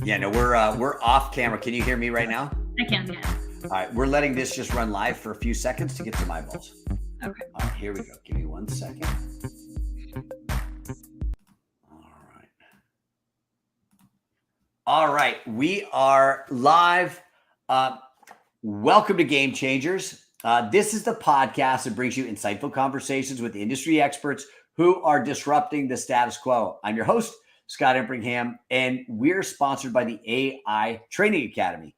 Yeah, no, we're off camera. Can you hear me right now? I can, yeah. All right, we're letting this just run live for a few seconds to get some eyeballs. Okay. All right, here we go. Give me 1 second. All right, we are live. Welcome to Game Changers. This is the podcast that brings you insightful conversations with industry experts who are disrupting the status quo. I'm your host, Scott Empringham, and we're sponsored by the AI Training Academy.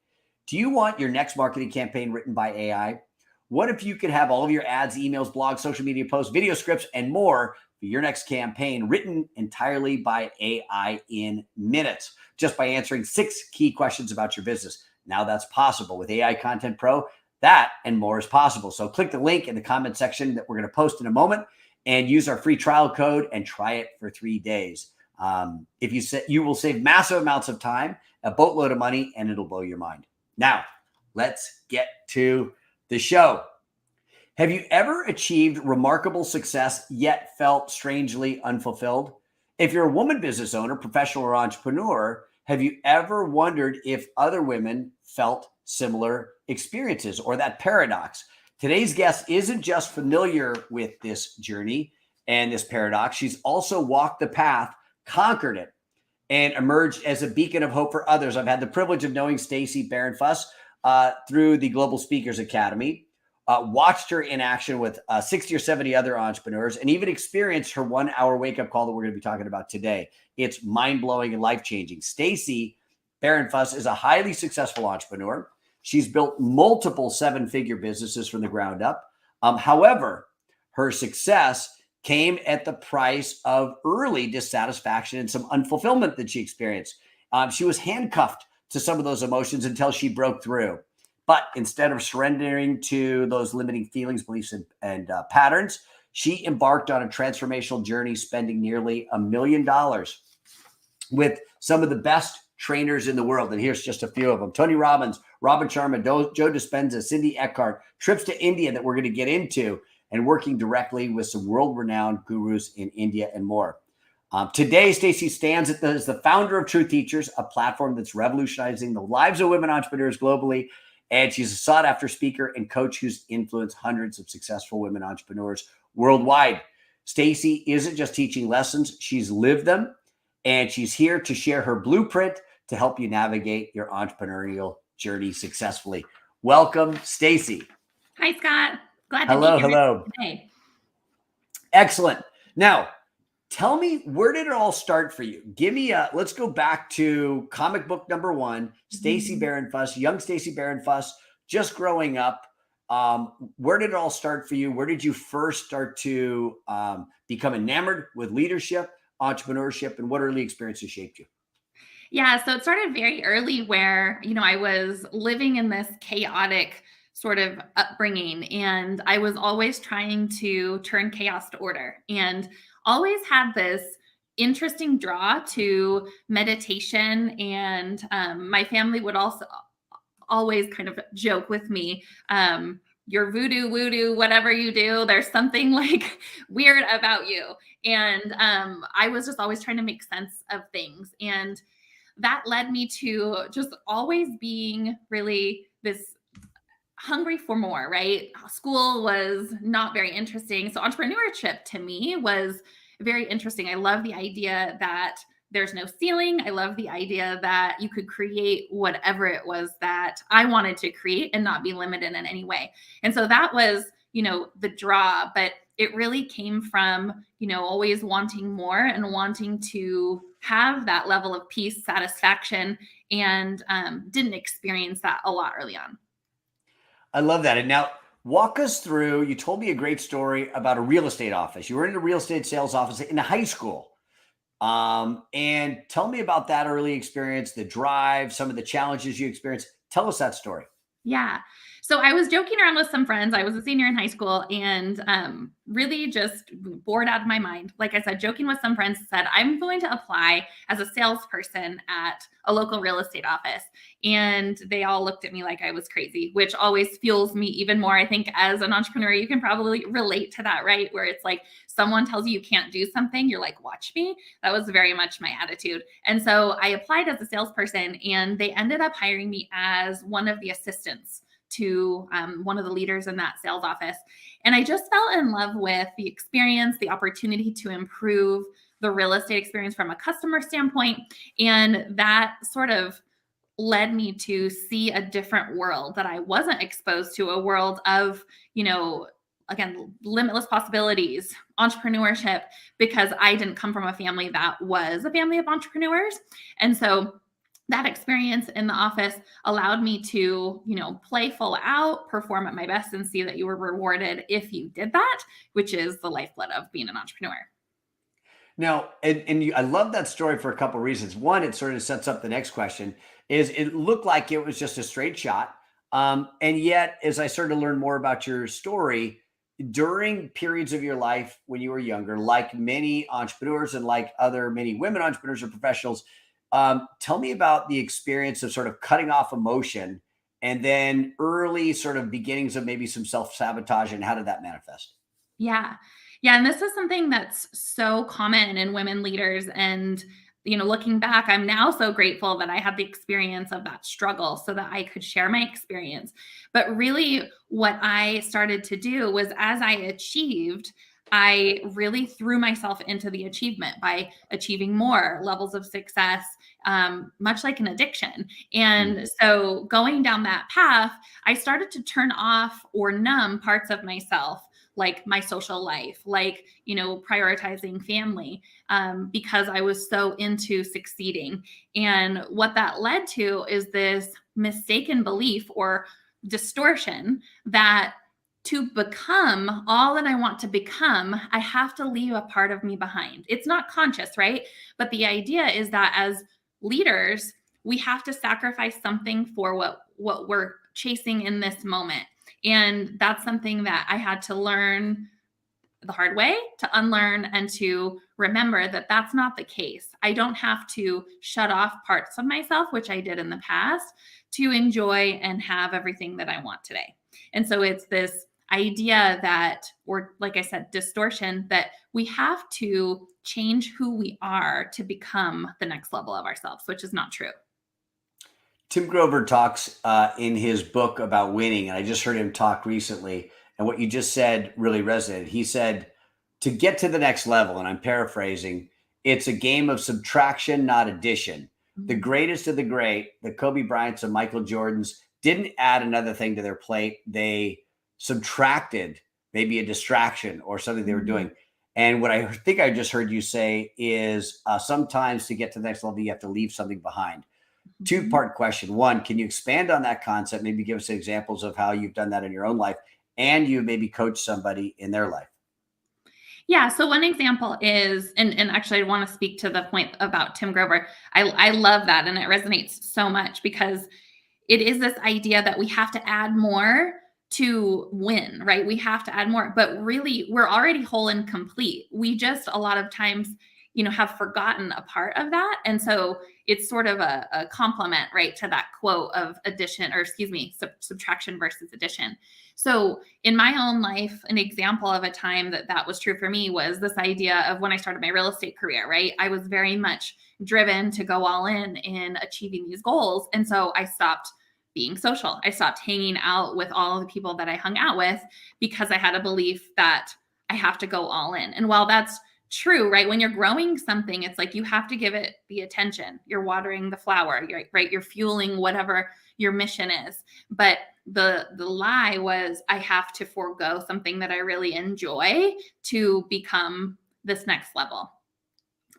Do you want your next marketing campaign written by AI? What if you could have all of your ads, emails, blogs, social media posts, video scripts, and more for your next campaign written entirely by AI in minutes, just by answering 6 key questions about your business? Now that's possible with AI Content Pro. That and more is possible. So click the link in the comment section that we're going to post in a moment and use our free trial code and try it for 3 days. If you say, you will save massive amounts of time, a boatload of money, and it'll blow your mind. Now, let's get to the show. Have you ever achieved remarkable success yet felt strangely unfulfilled? If you're a woman business owner, professional, or entrepreneur, have you ever wondered if other women felt similar experiences or that paradox? Today's guest isn't just familiar with this journey and this paradox. She's also walked the path, conquered it, and emerged as a beacon of hope for others. I've had the privilege of knowing Stacy Bahrenfuss through the Global Speakers Academy, watched her in action with 60 or 70 other entrepreneurs, and even experienced her 1-hour wake-up call that we're going to be talking about today. It's mind-blowing and life-changing. Stacy Bahrenfuss is a highly successful entrepreneur. She's built multiple 7-figure businesses from the ground up. However, her success came at the price of early dissatisfaction and some unfulfillment that she experienced. She was handcuffed to some of those emotions until she broke through. But instead of surrendering to those limiting feelings, beliefs, and patterns, she embarked on a transformational journey, spending nearly $1 million with some of the best trainers in the world. And here's just a few of them: Tony Robbins, Robin Sharma, Joe Dispenza, Cindy Eckhart, trips to India that we're going to get into, and working directly with some world-renowned gurus in India and more. Today, Stacy stands as the founder of True Teachers, a platform that's revolutionizing the lives of women entrepreneurs globally. And she's a sought-after speaker and coach who's influenced hundreds of successful women entrepreneurs worldwide. Stacy isn't just teaching lessons, she's lived them, and she's here to share her blueprint to help you navigate your entrepreneurial journey successfully. Welcome, Stacy. Hi, Scott. Glad to be here today. Excellent. Now, tell me, where did it all start for you? Let's go back to comic book number 1, Stacy Bahrenfuss, young Stacy Bahrenfuss, just growing up. Where did it all start for you? Where did you first start to become enamored with leadership, entrepreneurship, and what early experiences shaped you? Yeah, so it started very early where, I was living in this chaotic sort of upbringing, and I was always trying to turn chaos to order, and always had this interesting draw to meditation. And my family would also always kind of joke with me, you're voodoo, whatever you do, there's something like weird about you. And I was just always trying to make sense of things. And that led me to just always being really this hungry for more, right? School was not very interesting. So entrepreneurship to me was very interesting. I love the idea that there's no ceiling. I love the idea that you could create whatever it was that I wanted to create and not be limited in any way. And so that was, the draw, but it really came from, always wanting more and wanting to have that level of peace, satisfaction, and didn't experience that a lot early on. I love that. And now walk us through, you told me a great story about a real estate office. You were in a real estate sales office in high school. And tell me about that early experience, the drive, some of the challenges you experienced. Tell us that story. Yeah. So I was joking around with some friends. I was a senior in high school and really just bored out of my mind. Like I said, joking with some friends, said, I'm going to apply as a salesperson at a local real estate office. And they all looked at me like I was crazy, which always fuels me even more. I think as an entrepreneur, you can probably relate to that, right? Where it's like someone tells you you can't do something, you're like, watch me. That was very much my attitude. And so I applied as a salesperson and they ended up hiring me as one of the assistants to one of the leaders in that sales office. And I just fell in love with the experience, the opportunity to improve the real estate experience from a customer standpoint. And that sort of led me to see a different world that I wasn't exposed to, a world of, again, limitless possibilities, entrepreneurship, because I didn't come from a family that was a family of entrepreneurs. And so that experience in the office allowed me to, play full out, perform at my best, and see that you were rewarded if you did that, which is the lifeblood of being an entrepreneur. Now, I love that story for a couple of reasons. One, it sort of sets up the next question. Is it looked like it was just a straight shot, and yet, as I started to learn more about your story, during periods of your life when you were younger, like many entrepreneurs and like other many women entrepreneurs or professionals, tell me about the experience of sort of cutting off emotion and then early sort of beginnings of maybe some self-sabotage, and how did that manifest? Yeah. Yeah. And this is something that's so common in women leaders. And, looking back, I'm now so grateful that I had the experience of that struggle so that I could share my experience. But really, what I started to do was as I achieved, I really threw myself into the achievement by achieving more levels of success, much like an addiction. Mm. And so going down that path, I started to turn off or numb parts of myself like my social life, like, prioritizing family, because I was so into succeeding. And what that led to is this mistaken belief or distortion that to become all that I want to become, I have to leave a part of me behind. It's not conscious, right? But the idea is that as leaders, we have to sacrifice something for what we're chasing in this moment. And that's something that I had to learn the hard way, to unlearn and to remember that that's not the case. I don't have to shut off parts of myself, which I did in the past, to enjoy and have everything that I want today. And so it's this idea that, or like I said, distortion, that we have to change who we are to become the next level of ourselves, which is not true. Tim Grover talks in his book about winning, and I just heard him talk recently. And what you just said really resonated. He said, to get to the next level, and I'm paraphrasing, it's a game of subtraction, not addition. The Mhm. greatest of the great, the Kobe Bryants and Michael Jordans, didn't add another thing to their plate. They subtracted maybe a distraction or something they were Mhm. doing. And what I think I just heard you say is sometimes to get to the next level, you have to leave something behind. Mhm. Two-part question. One, can you expand on that concept? Maybe give us examples of how you've done that in your own life and you maybe coach somebody in their life. Yeah. So one example is, and actually I want to speak to the point about Tim Grover. I love that. And it resonates so much because it is this idea that we have to add more to win, right? We have to add more, but really we're already whole and complete. We just a lot of times, have forgotten a part of that. And so it's sort of a complement, right, to that quote of addition, or excuse me, subtraction versus addition. So in my own life, an example of a time that that was true for me was this idea of when I started my real estate career, right? I was very much driven to go all in achieving these goals. And so I stopped being social. I stopped hanging out with all the people that I hung out with because I had a belief that I have to go all in. And while that's true, right? When you're growing something, it's like you have to give it the attention. You're watering the flower, right? You're fueling whatever your mission is. But the lie was I have to forego something that I really enjoy to become this next level.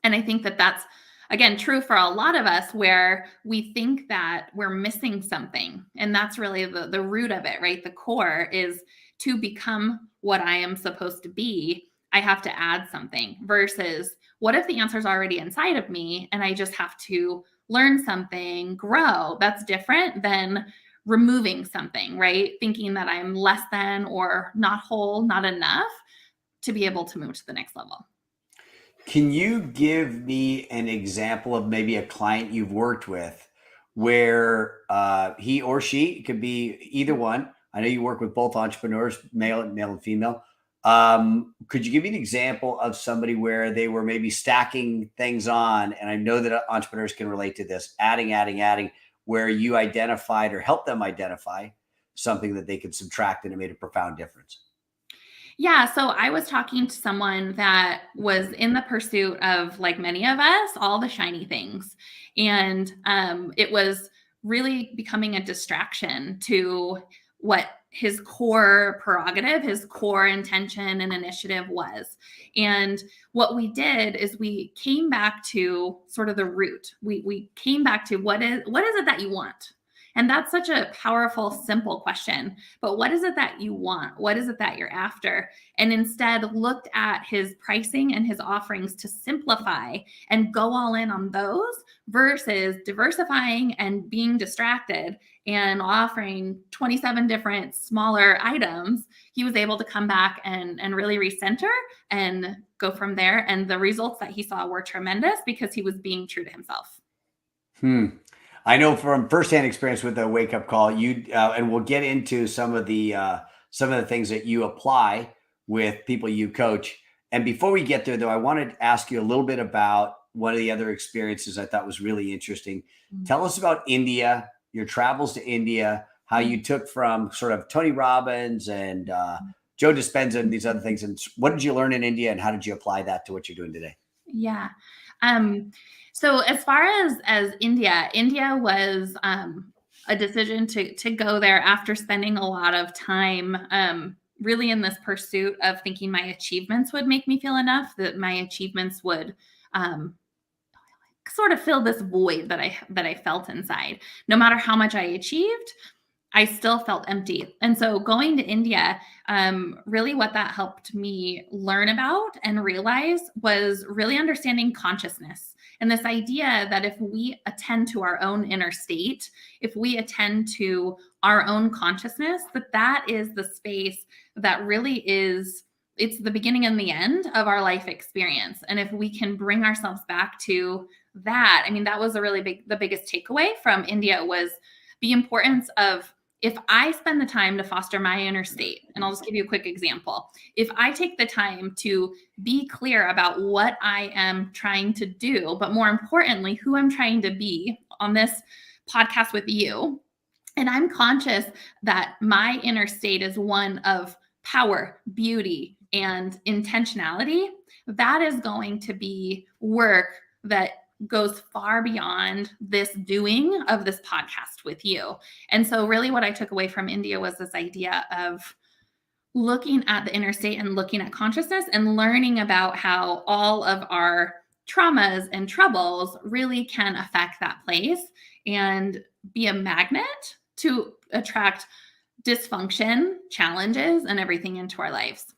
And I think that that's, again, true for a lot of us where we think that we're missing something. And that's really the root of it, right? The core is to become what I am supposed to be. I have to add something versus what if the answer is already inside of me and I just have to learn something, grow? That's different than removing something, right? Thinking that I'm less than or not whole, not enough to be able to move to the next level. Can you give me an example of maybe a client you've worked with where he or she, it could be either one. I know you work with both entrepreneurs, male and female. Could you give me an example of somebody where they were maybe stacking things on? And I know that entrepreneurs can relate to this, adding, where you identified or helped them identify something that they could subtract and it made a profound difference. Yeah, so I was talking to someone that was in the pursuit of, like many of us, all the shiny things. And it was really becoming a distraction to what his core prerogative, his core intention and initiative was. And what we did is we came back to sort of the root. We came back to what is it that you want? And that's such a powerful, simple question. But what is it that you want? What is it that you're after? And instead looked at his pricing and his offerings to simplify and go all in on those versus diversifying and being distracted and offering 27 different smaller items. He was able to come back and really recenter and go from there. And the results that he saw were tremendous because he was being true to himself. I know from firsthand experience with the wake up call, and we'll get into some of the things that you apply with people you coach. And before we get there, though, I wanted to ask you a little bit about one of the other experiences I thought was really interesting. Tell us about India, your travels to India, how you took from sort of Tony Robbins and Joe Dispenza and these other things. And what did you learn in India and how did you apply that to what you're doing today? Yeah. So as far as India was a decision to go there after spending a lot of time really in this pursuit of thinking my achievements would make me feel enough, that my achievements would sort of fill this void that I felt inside. No matter how much I achieved, I still felt empty. And so going to India, really what that helped me learn about and realize was really understanding consciousness. And this idea that if we attend to our own inner state, if we attend to our own consciousness, that is the space that really is, it's the beginning and the end of our life experience. And if we can bring ourselves back to that, I mean, that was the biggest takeaway from India was the importance of, if I spend the time to foster my inner state, and I'll just give you a quick example. If I take the time to be clear about what I am trying to do, but more importantly, who I'm trying to be on this podcast with you, and I'm conscious that my inner state is one of power, beauty, and intentionality, that is going to be work that goes far beyond this doing of this podcast with you. And so really what I took away from India was this idea of looking at the inner state and looking at consciousness and learning about how all of our traumas and troubles really can affect that place and be a magnet to attract dysfunction, challenges, and everything into our lives.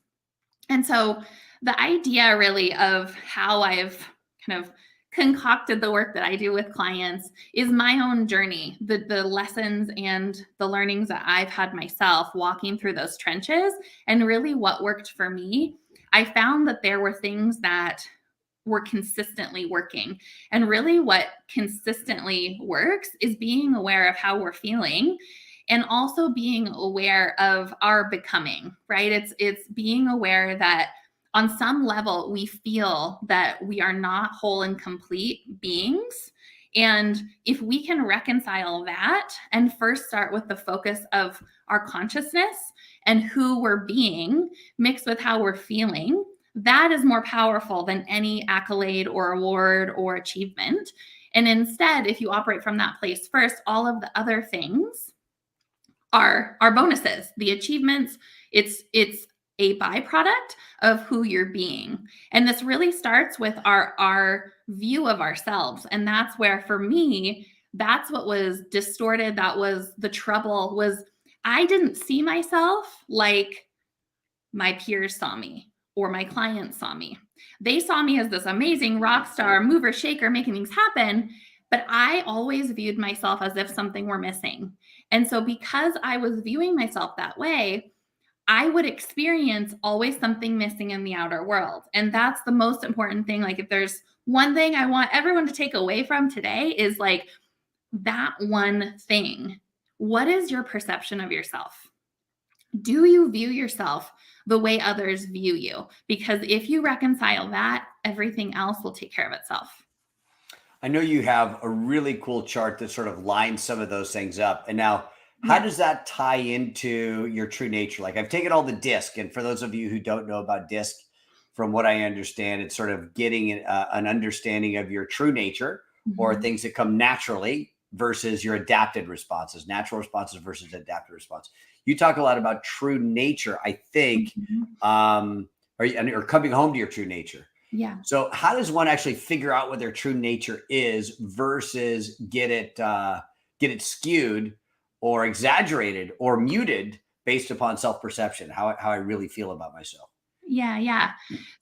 And so the idea really of how I've kind of concocted the work that I do with clients is my own journey, the lessons and the learnings that I've had myself walking through those trenches. And really what worked for me, I found that there were things that were consistently working. And really what consistently works is being aware of how we're feeling and also being aware of our becoming, right? It's being aware that on some level, we feel that we are not whole and complete beings. And if we can reconcile that and first start with the focus of our consciousness and who we're being mixed with how we're feeling, that is more powerful than any accolade or award or achievement. And instead, if you operate from that place first, all of the other things are bonuses. The achievements, it's a byproduct of who you're being. And this really starts with our view of ourselves. And that's where, for me, that's what was distorted. That was the trouble, was I didn't see myself like my peers saw me or my clients saw me. They saw me as this amazing rock star, mover, shaker, making things happen. But I always viewed myself as if something were missing. And so because I was viewing myself that way, I would experience always something missing in the outer world. And that's the most important thing. Like, if there's one thing I want everyone to take away from today, is like that one thing. What is your perception of yourself? Do you view yourself the way others view you? Because if you reconcile that, everything else will take care of itself. I know you have a really cool chart that sort of lines some of those things up. And now, how Yeah. does that tie into your true nature? Like, I've taken all the disc, and for those of you who don't know about disc, from what I understand, it's sort of getting an understanding of your true nature, or Mhm. things that come naturally versus your adapted responses, natural responses versus adaptive response. You talk a lot about true nature, I think, Mhm. or coming home to your true nature. Yeah. So how does one actually figure out what their true nature is versus get it skewed or exaggerated or muted based upon self-perception, how I really feel about myself? Yeah, yeah.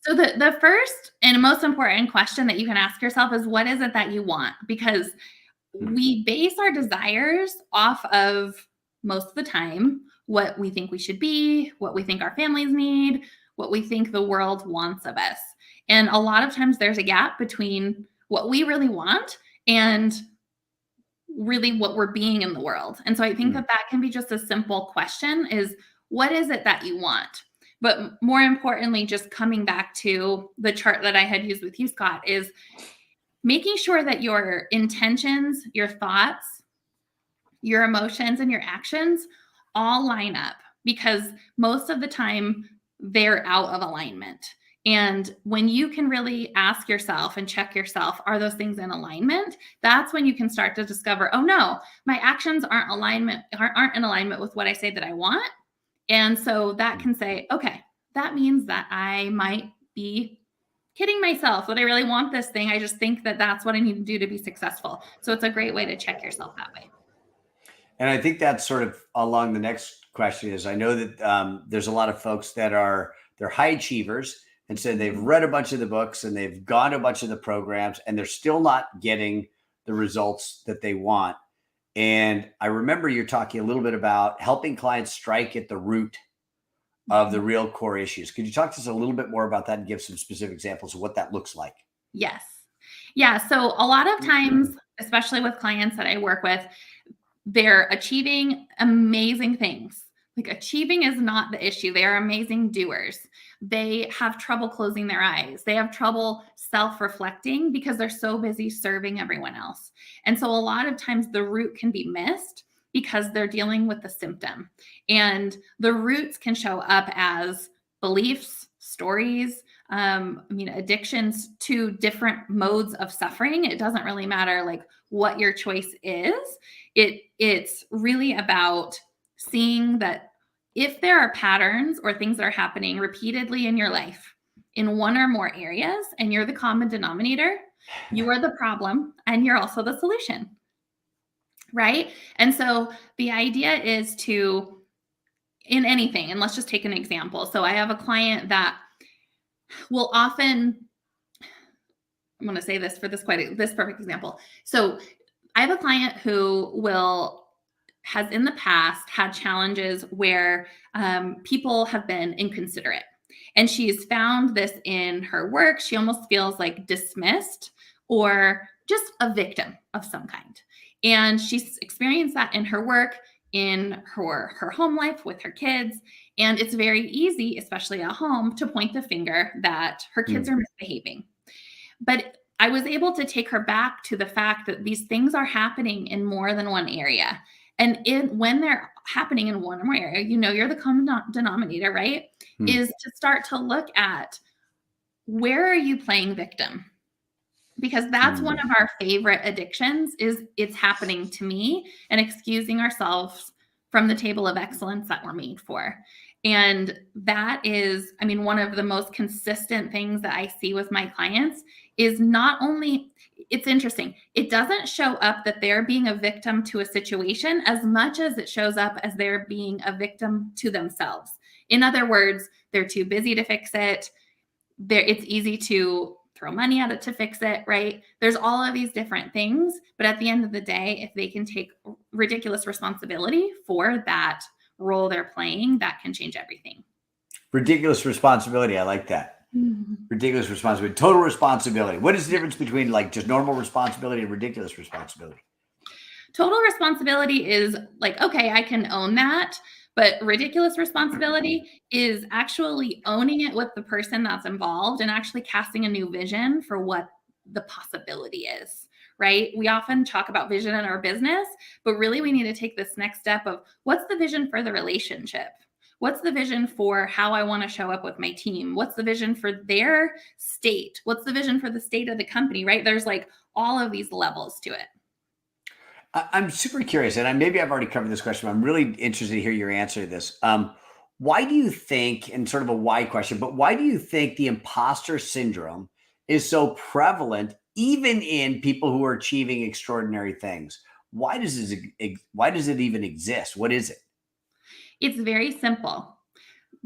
So the first and most important question that you can ask yourself is, what is it that you want? Because Hmm. we base our desires off of, most of the time, what we think we should be, what we think our families need, what we think the world wants of us. And a lot of times there's a gap between what we really want and really what we're being in the world. And so I think Hmm. that that can be just a simple question, is what is it that you want? But more importantly, just coming back to the chart that I had used with you, Scott, is making sure that your intentions, your thoughts, your emotions, and your actions all line up, because most of the time they're out of alignment. And when you can really ask yourself and check yourself, are those things in alignment? That's when you can start to discover, oh no, my actions aren't in alignment with what I say that I want. And so that can say, okay, that means that I might be kidding myself that I really want this thing. I just think that that's what I need to do to be successful. So it's a great way to check yourself that way. And I think that's sort of along the next question is, I know that there's a lot of folks that they're high achievers, and so they've Mhm. read a bunch of the books and they've gone to a bunch of the programs, and they're still not getting the results that they want. And I remember you're talking a little bit about helping clients strike at the root of the Mhm. real core issues. Could you talk to us a little bit more about that and give some specific examples of what that looks like? Yes. Yeah. So a lot of times, especially with clients that I work with, they're achieving amazing things. Like, achieving is not the issue. They are amazing doers. They have trouble closing their eyes. They have trouble self reflecting because they're so busy serving everyone else. And so, a lot of times, the root can be missed because they're dealing with the symptom. And the roots can show up as beliefs, stories, addictions to different modes of suffering. It doesn't really matter like what your choice is. It's really about seeing that if there are patterns or things that are happening repeatedly in your life in one or more areas, and you're the common denominator, you are the problem and you're also the solution, right? And so the idea is to, in anything, and let's just take an example. So I have a client that will often, I'm going to say this for this perfect example. So I have a client who has in the past had challenges where people have been inconsiderate. And she's found this in her work. She almost feels like dismissed or just a victim of some kind. And she's experienced that in her work, in her home life with her kids. And it's very easy, especially at home, to point the finger that her kids Hmm. are misbehaving. But I was able to take her back to the fact that these things are happening in more than one area. And when they're happening in one or more area, you're the common denominator, right? Hmm. Is to start to look at, where are you playing victim? Because that's one Hmm. of our favorite addictions, is it's happening to me, and excusing ourselves from the table of excellence that we're made for. And that is, one of the most consistent things that I see with my clients is, not only, it's interesting, it doesn't show up that they're being a victim to a situation as much as it shows up as they're being a victim to themselves. In other words, they're too busy to fix it. It's easy to throw money at it to fix it, right? There's all of these different things. But at the end of the day, if they can take ridiculous responsibility for that role they're playing, that can change everything. Ridiculous responsibility. I like that. Ridiculous responsibility. Total responsibility. What is the difference between like just normal responsibility and ridiculous responsibility? Total responsibility is like, okay, I can own that. But ridiculous responsibility is actually owning it with the person that's involved and actually casting a new vision for what the possibility is, right? We often talk about vision in our business, but really we need to take this next step of what's the vision for the relationship? What's the vision for how I want to show up with my team? What's the vision for their state? What's the vision for the state of the company, right? There's like all of these levels to it. I'm super curious, and maybe I've already covered this question, but I'm really interested to hear your answer to this. Why do you think, and sort of a why question, but why do you think the imposter syndrome is so prevalent, even in people who are achieving extraordinary things? Why does it even exist? What is it? It's very simple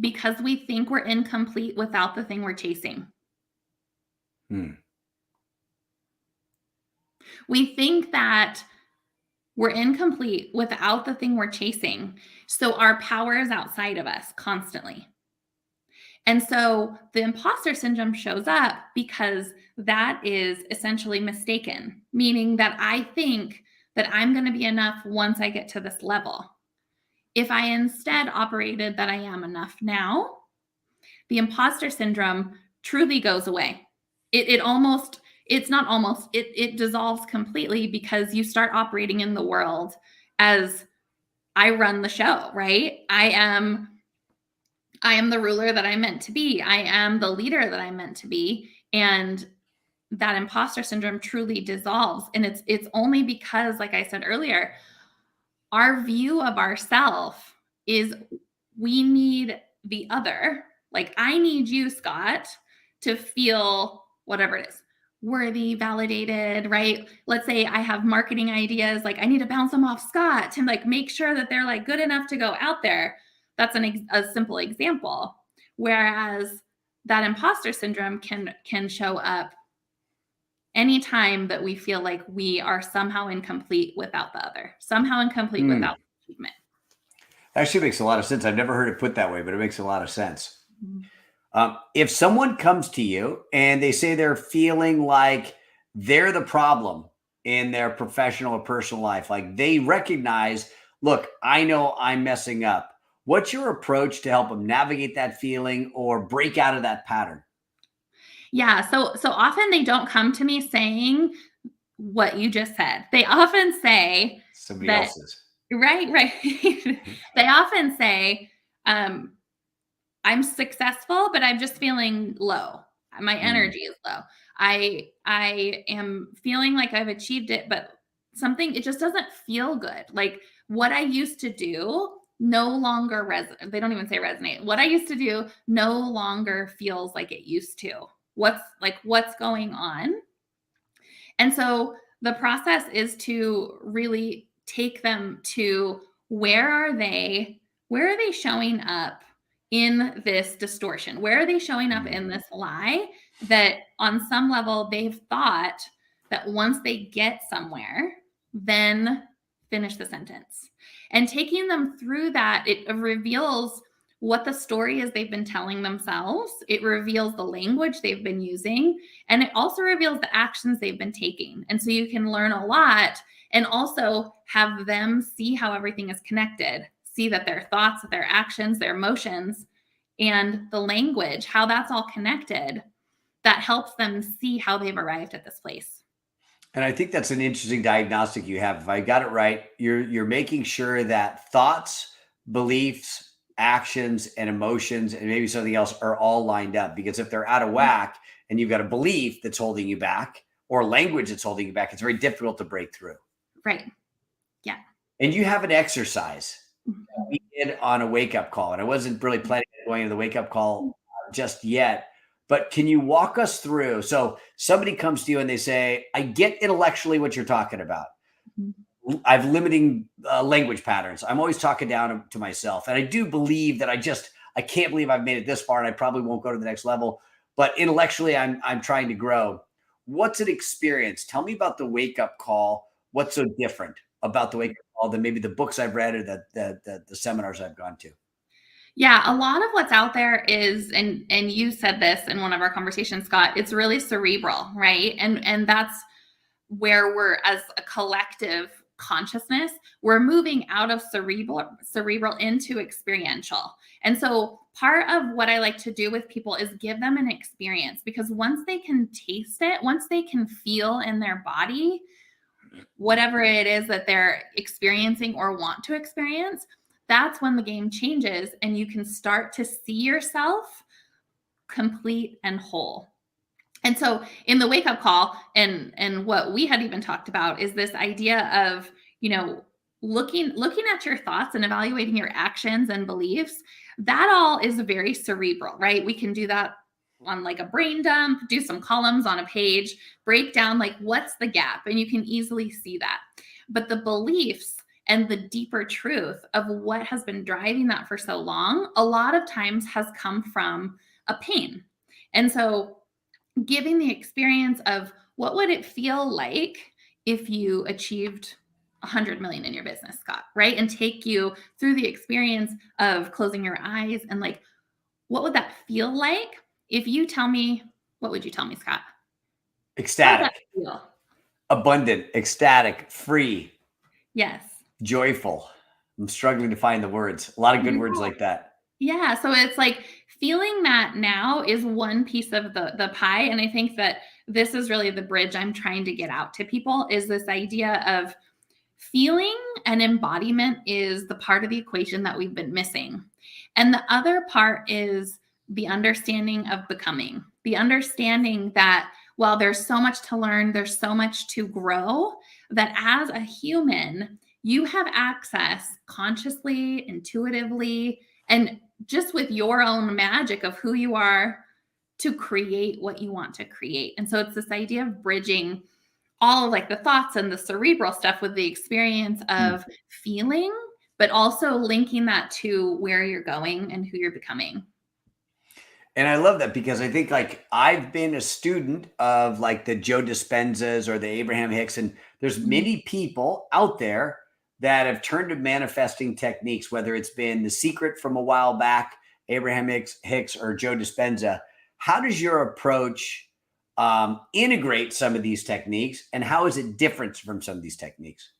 because we think we're incomplete without the thing we're chasing. Hmm. We think that we're incomplete without the thing we're chasing. So our power is outside of us constantly. And so the imposter syndrome shows up because that is essentially mistaken, meaning that I think that I'm going to be enough once I get to this level. If I instead operated that I am enough now, the imposter syndrome truly goes away. It dissolves completely because you start operating in the world as I run the show, right? I am the ruler that I'm meant to be. I am the leader that I'm meant to be. And that imposter syndrome truly dissolves. And it's only because, like I said earlier, our view of ourself is we need the other. Like I need you, Scott, to feel whatever it is, worthy, validated, right? Let's say I have marketing ideas, like I need to bounce them off Scott to like make sure that they're like good enough to go out there. That's a simple example. Whereas that imposter syndrome can show up anytime that we feel like we are somehow incomplete without the other, somehow incomplete without achievement. Actually makes a lot of sense. I've never heard it put that way, but it makes a lot of sense. Mm-hmm. If someone comes to you and they say they're feeling like they're the problem in their professional or personal life, like they recognize, look, I know I'm messing up. What's your approach to help them navigate that feeling or break out of that pattern? Yeah. So often they don't come to me saying what you just said. They often say Somebody that, else's. right. They often say, I'm successful, but I'm just feeling low. My energy is low. I am feeling like I've achieved it, but it just doesn't feel good. Like what I used to do no longer they don't even say resonate. What I used to do no longer feels like it used to. What's going on? And so the process is to really take them to where are they showing up in this distortion? Where are they showing up in this lie that on some level they've thought that once they get somewhere, then finish the sentence. And taking them through that, it reveals what the story is they've been telling themselves. It reveals the language they've been using, and it also reveals the actions they've been taking. And so you can learn a lot and also have them see how everything is connected, see that their thoughts, their actions, their emotions, and the language, how that's all connected, that helps them see how they've arrived at this place. And I think that's an interesting diagnostic you have. If I got it right, you're making sure that thoughts, beliefs, actions, and emotions, and maybe something else are all lined up. Because if they're out of whack and you've got a belief that's holding you back or language that's holding you back, it's very difficult to break through. Right. Yeah. And you have an exercise we did on a wake-up call. And I wasn't really planning on going to the wake-up call just yet. But can you walk us through? So somebody comes to you and they say, I get intellectually what you're talking about. I have limiting language patterns. I'm always talking down to myself. And I do believe that I can't believe I've made it this far and I probably won't go to the next level. but intellectually I'm trying to grow. What's an experience? Tell me about the wake up call. What's so different about the wake up call than maybe the books I've read or the seminars I've gone to? Yeah, a lot of what's out there is, and you said this in one of our conversations, Scott, it's really cerebral, right? And that's where we're, as a collective consciousness, we're moving out of cerebral into experiential. And so part of what I like to do with people is give them an experience, because once they can taste it, once they can feel in their body whatever it is that they're experiencing or want to experience, that's when the game changes and you can start to see yourself complete and whole. And so in the wake up call, and what we had even talked about is this idea of, looking at your thoughts and evaluating your actions and beliefs. That all is very cerebral, right? We can do that on like a brain dump, do some columns on a page, break down like what's the gap, and you can easily see that. But the beliefs and the deeper truth of what has been driving that for so long, a lot of times has come from a pain. And so giving the experience of what would it feel like if you achieved 100 million in your business, Scott, right? And take you through the experience of closing your eyes and like, what would that feel like? If you tell me, what would you tell me, Scott? How would that Ecstatic, feel? abundant, ecstatic, free, Yes. joyful. I'm struggling to find the words. A lot of good words Yeah. like that. Yeah. So it's like feeling that now is one piece of the pie. And I think that this is really the bridge I'm trying to get out to people, is this idea of feeling and embodiment is the part of the equation that we've been missing. And the other part is the understanding of becoming, the understanding that while there's so much to learn, there's so much to grow, that as a human, you have access consciously, intuitively, and just with your own magic of who you are to create what you want to create. And so it's this idea of bridging all of like the thoughts and the cerebral stuff with the experience Mm. of feeling, but also linking that to where you're going and who you're becoming. And I love that because I think like I've been a student of like the Joe Dispenzas or the Abraham Hicks, and there's Mhm. many people out there that have turned to manifesting techniques, whether it's been The Secret from a while back, Abraham Hicks or Joe Dispenza. How does your approach integrate some of these techniques, and how is it different from some of these techniques?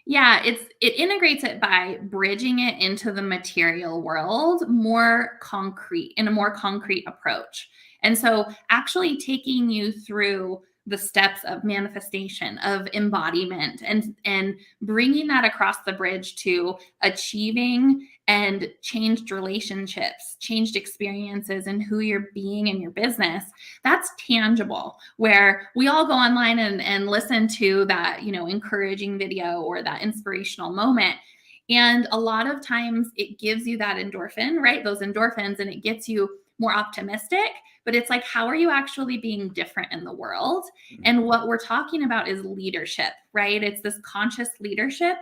Yeah, it integrates it by bridging it into the material world more concrete, in a more concrete approach. And so actually taking you through the steps of manifestation, of embodiment, and bringing that across the bridge to achieving and changed relationships, changed experiences, and who you're being in your business. That's tangible, where we all go online and listen to that, encouraging video or that inspirational moment. And a lot of times it gives you that endorphin, right? Those endorphins, and it gets you more optimistic. But it's like, how are you actually being different in the world? And what we're talking about is leadership, right? It's this conscious leadership,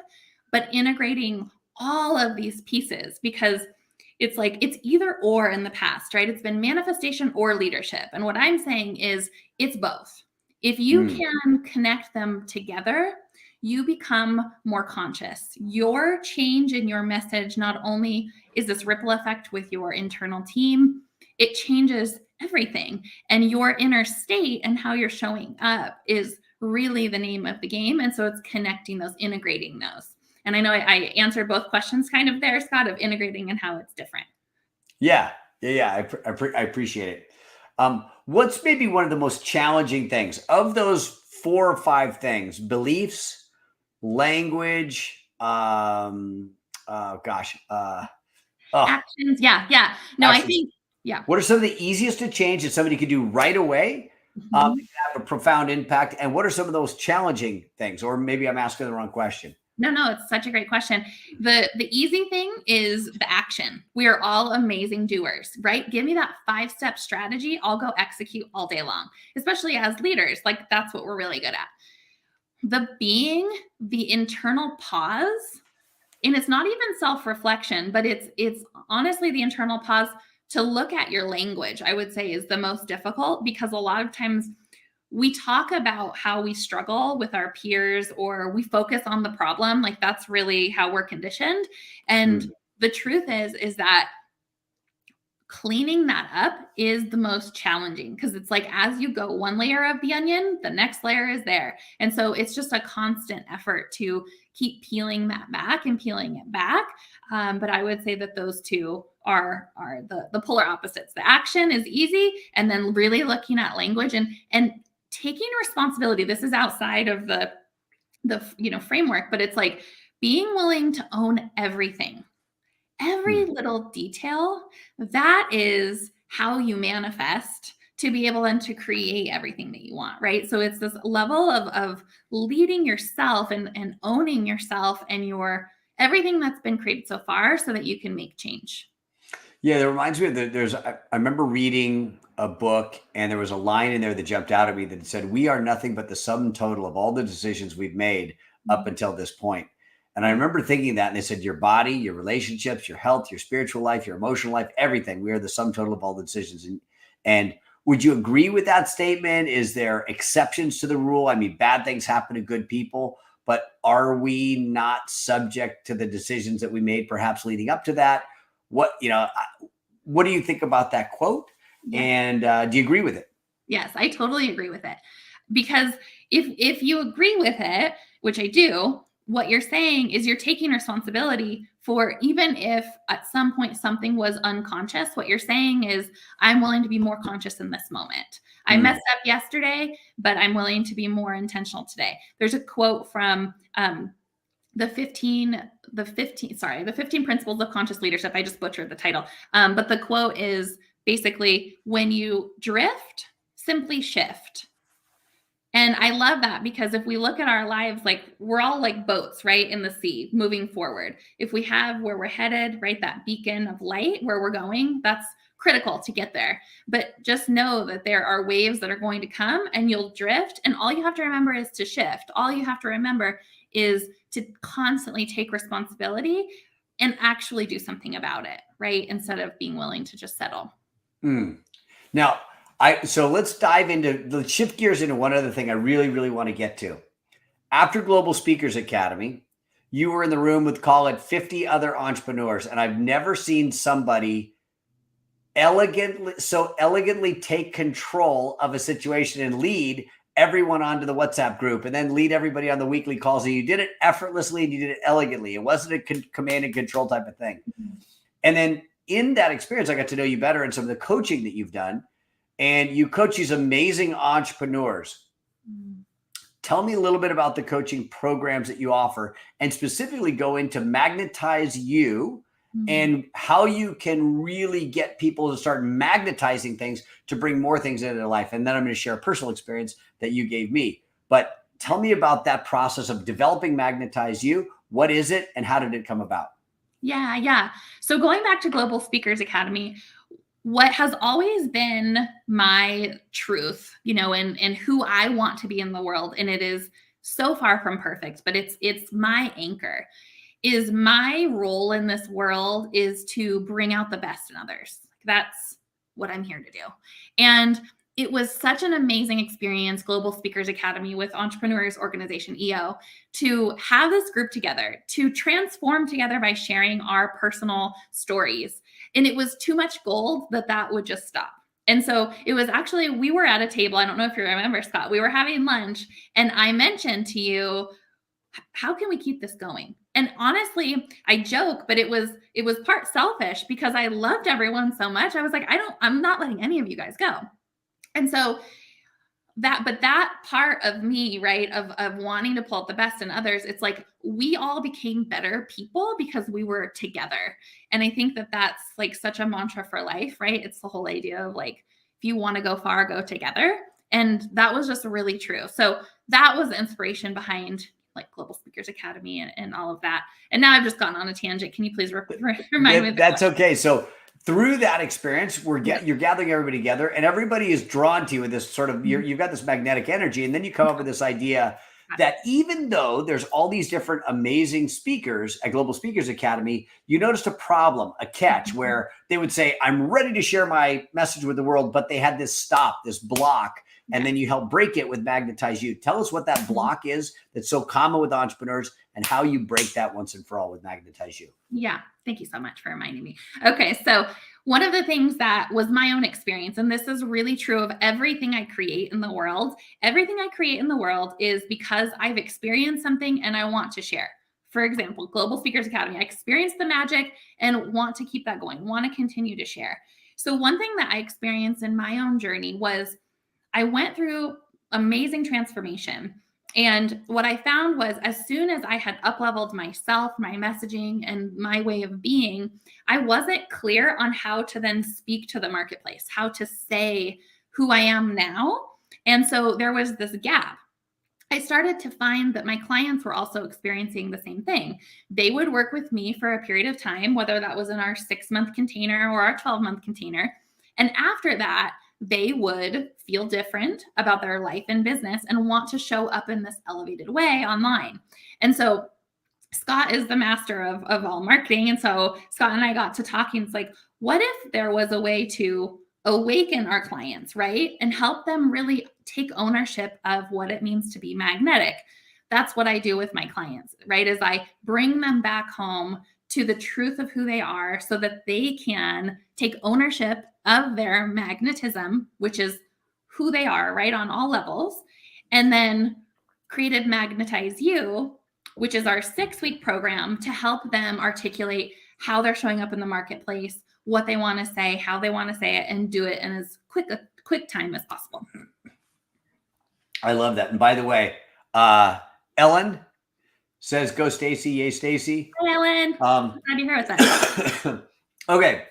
but integrating all of these pieces, because it's like it's either or in the past, right? It's been manifestation or leadership. And what I'm saying is it's both. If you Mm. can connect them together, you become more conscious. Your change in your message not only is this ripple effect with your internal team, it changes everything. And your inner state and how you're showing up is really the name of the game. And so it's connecting those, integrating those. And I know I answered both questions kind of there, Scott, of integrating and how it's different. Yeah, yeah. I appreciate it. What's maybe one of the most challenging things of those 4 or 5 things? Beliefs, language. Gosh. Oh, Actions. Yeah. Yeah. No, I actions. think, yeah. What are some of the easiest to change that somebody could do right away? That Mhm. can have a profound impact. And what are some of those challenging things? Or maybe I'm asking the wrong question. No, it's such a great question. The easy thing is the action. We are all amazing doers, right? Give me that 5-step strategy. I'll go execute all day long, especially as leaders. Like that's what we're really good at. The internal pause, and it's not even self-reflection, but it's honestly the internal pause to look at your language, I would say, is the most difficult, because a lot of times we talk about how we struggle with our peers, or we focus on the problem. Like, that's really how we're conditioned. And the truth is that cleaning that up is the most challenging, because it's like, as you go one layer of the onion, the next layer is there. And so it's just a constant effort to keep peeling that back and peeling it back. But I would say that those two are the polar opposites. The action is easy, and then really looking at language and taking responsibility. This is outside of the framework, but it's like being willing to own everything. Every little detail, that is how you manifest to be able then to create everything that you want, right? So it's this level of leading yourself and owning yourself and your everything that's been created so far, so that you can make change. Yeah, that reminds me of I remember reading a book, and there was a line in there that jumped out at me that said, "We are nothing but the sum total of all the decisions we've made up until this point." And I remember thinking that, and they said, your body, your relationships, your health, your spiritual life, your emotional life, everything, we are the sum total of all the decisions. And would you agree with that statement? Is there exceptions to the rule? I mean, bad things happen to good people, but are we not subject to the decisions that we made perhaps leading up to that? What do you think about that quote? Yeah. And do you agree with it? Yes, I totally agree with it. Because if you agree with it, which I do, what you're saying is you're taking responsibility for, even if at some point something was unconscious, what you're saying is, I'm willing to be more conscious in this moment. I messed up yesterday, but I'm willing to be more intentional today. There's a quote from the 15 principles of conscious leadership. I just butchered the title. But the quote is basically, when you drift, simply shift. And I love that, because if we look at our lives, like, we're all like boats, right, in the sea moving forward. If we have where we're headed, right, that beacon of light where we're going, that's critical to get there. But just know that there are waves that are going to come, and you'll drift. And all you have to remember is to shift. All you have to remember is to constantly take responsibility and actually do something about it, right? Instead of being willing to just settle. Now, so let's shift gears into one other thing I really, really want to get to. After Global Speakers Academy, you were in the room with, call it, 50 other entrepreneurs. And I've never seen somebody elegantly take control of a situation and lead everyone onto the WhatsApp group, and then lead everybody on the weekly calls. And you did it effortlessly, and you did it elegantly. It wasn't a command and control type of thing. And then in that experience, I got to know you better in some of the coaching that you've done. And you coach these amazing entrepreneurs. Tell me a little bit about the coaching programs that you offer, and specifically go into Magnetize You and how you can really get people to start magnetizing things to bring more things into their life. And then I'm going to share a personal experience that you gave me. But tell me about that process of developing Magnetize You. What is it, and how did it come about? Yeah. So going back to Global Speakers Academy, what has always been my truth, and who I want to be in the world, and it is so far from perfect, but it's my anchor, is my role in this world is to bring out the best in others. That's what I'm here to do. And it was such an amazing experience, Global Speakers Academy with Entrepreneurs Organization, EO, to have this group together, to transform together by sharing our personal stories. And it was too much gold that would just stop. And so it was actually, we were at a table. I don't know if you remember, Scott, we were having lunch, and I mentioned to you, how can we keep this going? And honestly, I joke, but it was part selfish, because I loved everyone so much. I was like, I'm not letting any of you guys go. And so that part of me, right, of wanting to pull out the best in others, it's like we all became better people because we were together. And I think that that's like such a mantra for life, right? It's the whole idea of like, if you want to go far, go together. And that was just really true. So that was the inspiration behind like Global Speakers Academy and all of that. And now I've just gone on a tangent. Can you please remind me? That's okay. So through that experience, you're gathering everybody together, and everybody is drawn to you with this sort of, you've got this magnetic energy. And then you come up with this idea that even though there's all these different amazing speakers at Global Speakers Academy, you noticed a problem, a catch where they would say, I'm ready to share my message with the world, but they had this stop, this block, and then you help break it with Magnetize You. Tell us what that block is that's so common with entrepreneurs and how you break that once and for all with Magnetize You. Yeah. Thank you so much for reminding me. Okay. So one of the things that was my own experience, and this is really true of everything I create in the world, everything I create in the world is because I've experienced something and I want to share. For example, Global Speakers Academy, I experienced the magic and want to keep that going, want to continue to share. So one thing that I experienced in my own journey was I went through amazing transformation. And what I found was as soon as I had up-leveled myself, my messaging, and my way of being, I wasn't clear on how to then speak to the marketplace, how to say who I am now. And so there was this gap. I started to find that my clients were also experiencing the same thing. They would work with me for a period of time, whether that was in our 6-month container or our 12-month container. And after that, they would feel different about their life and business and want to show up in this elevated way online. And so Scott is the master of all marketing. And so Scott and I got to talking. It's like, what if there was a way to awaken our clients, right? And help them really take ownership of what it means to be magnetic. That's what I do with my clients, right? Is I bring them back home to the truth of who they are so that they can take ownership of their magnetism, which is who they are, right? On all levels. And then created Magnetize You, which is our 6-week program to help them articulate how they're showing up in the marketplace, what they want to say, how they want to say it, and do it in as quick time as possible. I love that. And by the way, Ellen says, go Stacy. Yay, Stacy. Hi, Ellen. Glad you're here with us. Okay.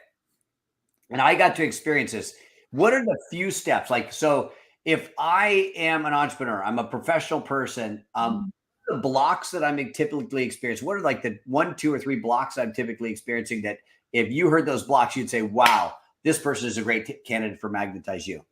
And I got to experience this. What are the few steps? Like, so if I am an entrepreneur, I'm a professional person, the blocks that I'm typically experiencing, what are like the 1, 2, or 3 blocks I'm typically experiencing that if you heard those blocks, you'd say, wow, this person is a great candidate for Magnetize You?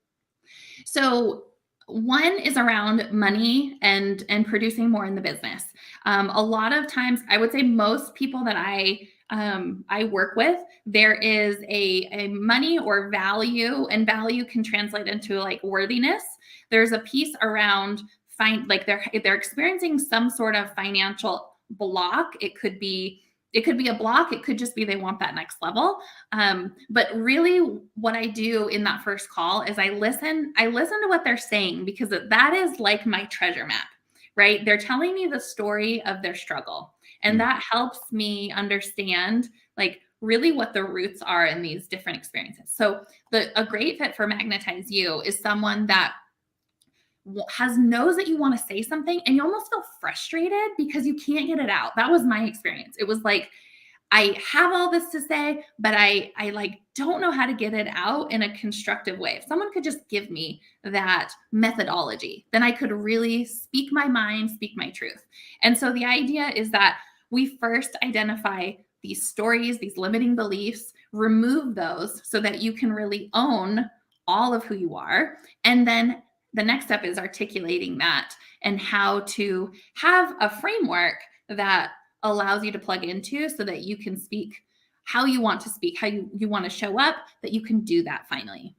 So one is around money and producing more in the business. A lot of times, I would say most people that I work with, there is a money or value, and value can translate into like worthiness. There's a piece around like they're experiencing some sort of financial block. It could be a block. It could just be they want that next level. But really what I do in that first call is I listen to what they're saying, because that is like my treasure map, right? They're telling me the story of their struggle. And that helps me understand like really what the roots are in these different experiences. So a great fit for Magnetize You is someone that knows that you want to say something and you almost feel frustrated because you can't get it out. That was my experience. It was like, I have all this to say, but I like don't know how to get it out in a constructive way. If someone could just give me that methodology, then I could really speak my mind, speak my truth. And so the idea is that we first identify these stories, these limiting beliefs, remove those so that you can really own all of who you are. And then the next step is articulating that and how to have a framework that allows you to plug into so that you can speak how you want to speak, how you want to show up, that you can do that finally.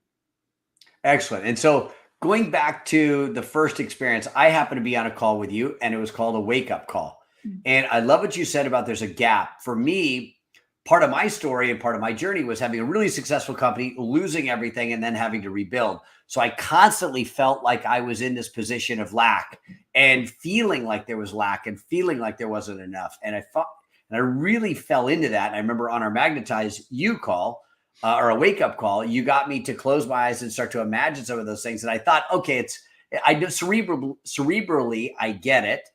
Excellent. And so going back to the first experience, I happened to be on a call with you and it was called a wake-up call. And I love what you said about there's a gap. For me, part of my story and part of my journey was having a really successful company, losing everything, and then having to rebuild. So I constantly felt like I was in this position of lack and feeling like there was lack and feeling like there wasn't enough. And I really fell into that. And I remember on our Magnetize You call or a wake-up call, you got me to close my eyes and start to imagine some of those things. And I thought, okay, I do cerebrally, I get it.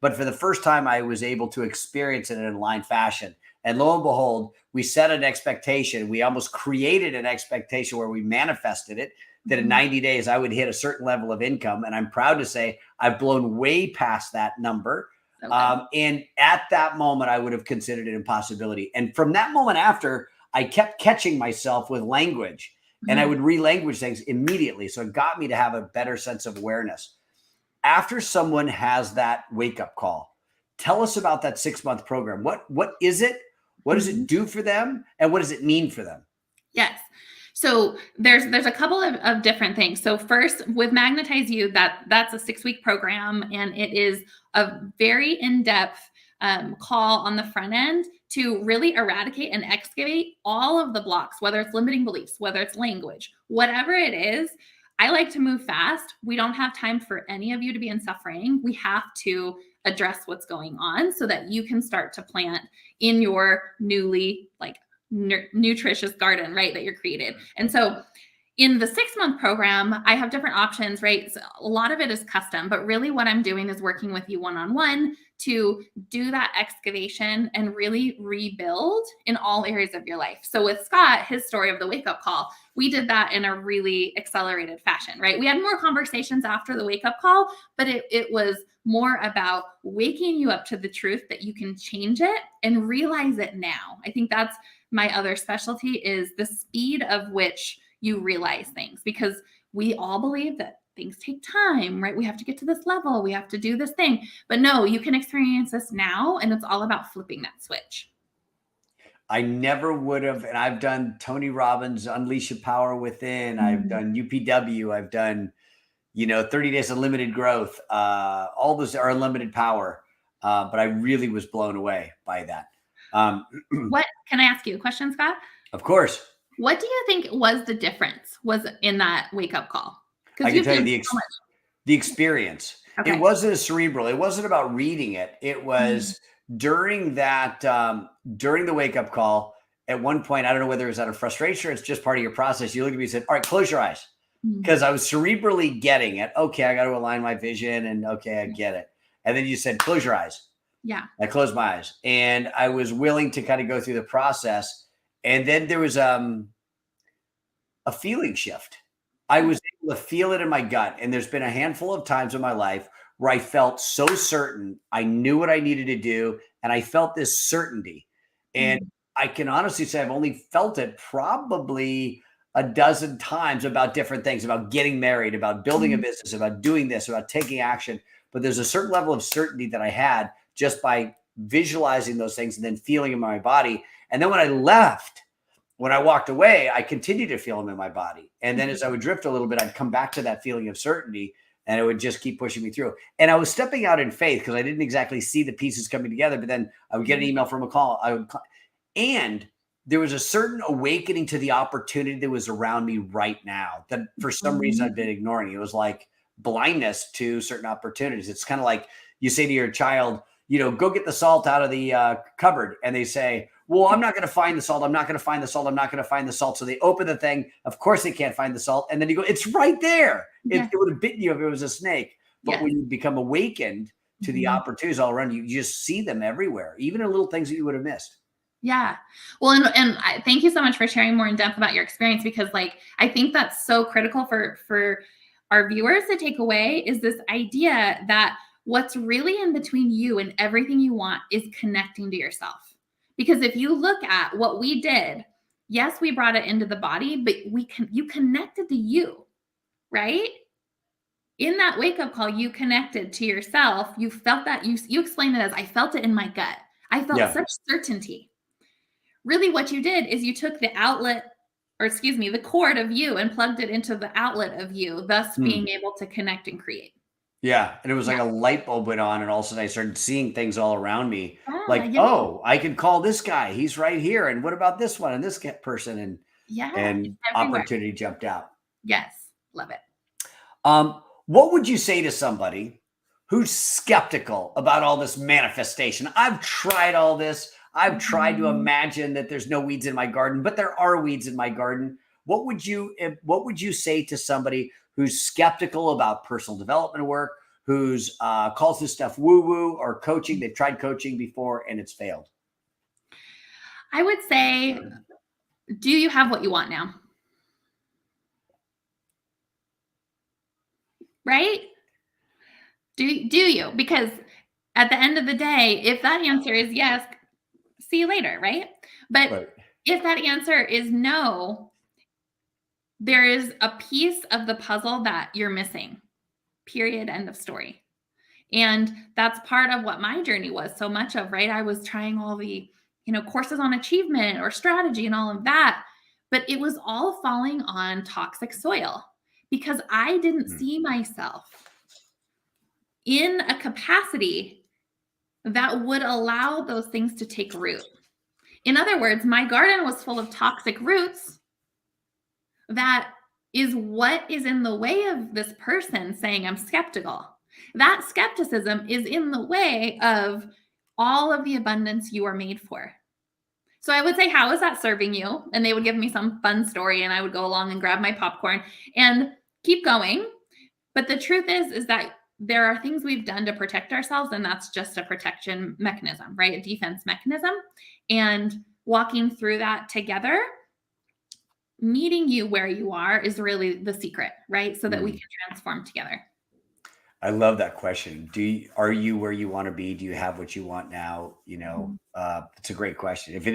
But for the first time, I was able to experience it in a aligned fashion. And lo and behold, we set an expectation. We almost created an expectation where we manifested it, that in 90 days, I would hit a certain level of income. And I'm proud to say I've blown way past that number. Okay. And at that moment, I would have considered it an impossibility. And from that moment after, I kept catching myself with language and I would re-language things immediately. So it got me to have a better sense of awareness. after someone has that wake up call, tell us about that 6-month program. What is it? What does it do for them? And what does it mean for them? Yes. So there's a couple of different things. So first, with Magnetize You, that's a 6-week program, and it is a very in-depth call on the front end to really eradicate and excavate all of the blocks, whether it's limiting beliefs, whether it's language, whatever it is. I like to move fast. We don't have time for any of you to be in suffering. We have to address what's going on so that you can start to plant in your newly nutritious garden, right, that you're created. And so in the 6-month program, I have different options, right? So a lot of it is custom, but really what I'm doing is working with you one-on-one to do that excavation and really rebuild in all areas of your life. So with Scott, his story of the wake-up call, we did that in a really accelerated fashion, right? We had more conversations after the wake-up call, but it was more about waking you up to the truth that you can change it and realize it now. I think that's my other specialty, is the speed of which you realize things, because we all believe that things take time, right? We have to get to this level. We have to do this thing. But no, you can experience this now, and it's all about flipping that switch. I never would have, and I've done Tony Robbins' Unleash Your Power Within. I've done UPW. I've done, 30 Days Unlimited Growth. All those are Unlimited Power. But I really was blown away by that. What can I ask you a question, Scott? Of course. What do you think was the difference was in that wake-up call? I can tell you the experience. Okay. It wasn't a cerebral. It wasn't about reading it. It was during that, during the wake-up call, at one point, I don't know whether it was out of frustration or it's just part of your process. You looked at me and said, all right, close your eyes. Because I was cerebrally getting it. Okay, I got to align my vision, and okay, I get it. And then you said, close your eyes. Yeah. I closed my eyes, and I was willing to kind of go through the process. And then there was a feeling shift. I was able to feel it in my gut. And there's been a handful of times in my life where I felt so certain I knew what I needed to do. And I felt this certainty. And I can honestly say I've only felt it probably a dozen times about different things, about getting married, about building a business, about doing this, about taking action. But there's a certain level of certainty that I had just by visualizing those things and then feeling them in my body. And then when I left, when I walked away, I continued to feel them in my body. And then as I would drift a little bit, I'd come back to that feeling of certainty, and it would just keep pushing me through. And I was stepping out in faith because I didn't exactly see the pieces coming together, but then I would get an email from a call. And there was a certain awakening to the opportunity that was around me right now that for some reason I've been ignoring. It was like blindness to certain opportunities. It's kind of like you say to your child, go get the salt out of the cupboard. And they say, well, I'm not going to find the salt. I'm not going to find the salt. I'm not going to find the salt. So they open the thing. Of course they can't find the salt. And then you go, it's right there. It would have bitten you if it was a snake. But when you become awakened to the opportunities all around you, you just see them everywhere, even in little things that you would have missed. Yeah. Well, and I thank you so much for sharing more in depth about your experience, because I think that's so critical for our viewers to take away, is this idea that what's really in between you and everything you want is connecting to yourself. Because if you look at what we did, yes, we brought it into the body, but you connected to you, right? In that wake-up call, you connected to yourself. You felt that, you explained it as, I felt it in my gut. I felt such certainty. Really what you did is you took the the cord of you and plugged it into the outlet of you, thus being able to connect and create. Yeah. And it was like a light bulb went on, and all of a sudden I started seeing things all around me. Oh, I can call this guy. He's right here. And what about this one and this person? And opportunity jumped out. Yes. Love it. What would you say to somebody who's skeptical about all this manifestation? I've tried all this. I've tried to imagine that there's no weeds in my garden, but there are weeds in my garden. What would you say to somebody who's skeptical about personal development work, who's calls this stuff woo-woo or coaching? They've tried coaching before and it's failed. I would say, do you have what you want now? Right? Do you? Because at the end of the day, if that answer is yes, see you later, right? But if that answer is no, there is a piece of the puzzle that you're missing. period, end of story. And that's part of what my journey was so much of, right? I was trying all the, courses on achievement or strategy and all of that, but it was all falling on toxic soil because I didn't see myself in a capacity that would allow those things to take root. In other words, my garden was full of toxic roots. That is what is in the way of this person saying, I'm skeptical. That skepticism is in the way of all of the abundance you are made for. So I would say, how is that serving you? And they would give me some fun story and I would go along and grab my popcorn and keep going. But the truth is that there are things we've done to protect ourselves, and that's just a protection mechanism, right? A defense mechanism. And walking through that together, meeting you where you are is really the secret, right? So that we can transform together. I love that question. Are you where you want to be? Do you have what you want now? It's a great question. If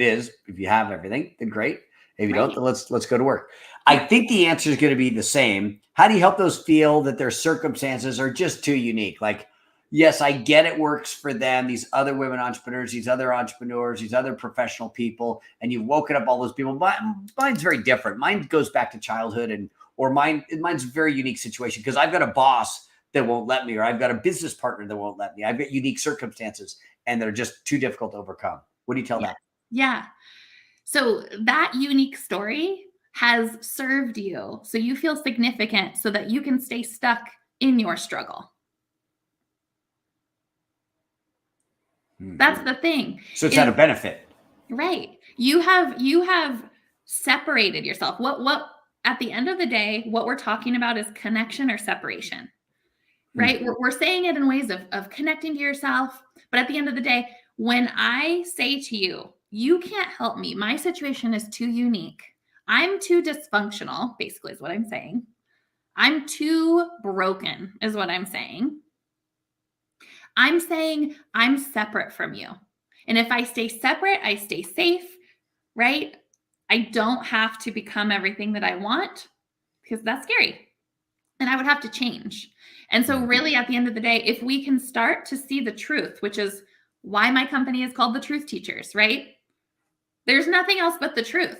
you have everything, then great. If you don't, then let's go to work. I think the answer is going to be the same. How do you help those feel that their circumstances are just too unique? Like, yes, I get it works for them, these other women entrepreneurs, these other entrepreneurs, these other professional people, and you've woken up all those people. Mine's very different. Mine goes back to childhood, mine's a very unique situation because I've got a boss that won't let me, or I've got a business partner that won't let me. I've got unique circumstances and they're just too difficult to overcome. What do you tell that? Yeah. So that unique story has served you so you feel significant so that you can stay stuck in your struggle. That's the thing. So it's not a benefit. Right. You have separated yourself. What at the end of the day, what we're talking about is connection or separation. Right? We're saying it in ways of connecting to yourself. But at the end of the day, when I say to you, you can't help me, my situation is too unique, I'm too dysfunctional, basically is what I'm saying. I'm too broken is what I'm saying. I'm saying I'm separate from you. And if I stay separate, I stay safe, right? I don't have to become everything that I want because that's scary. And I would have to change. And so really at the end of the day, if we can start to see the truth, which is why my company is called the Truth Teachers, right? There's nothing else but the truth.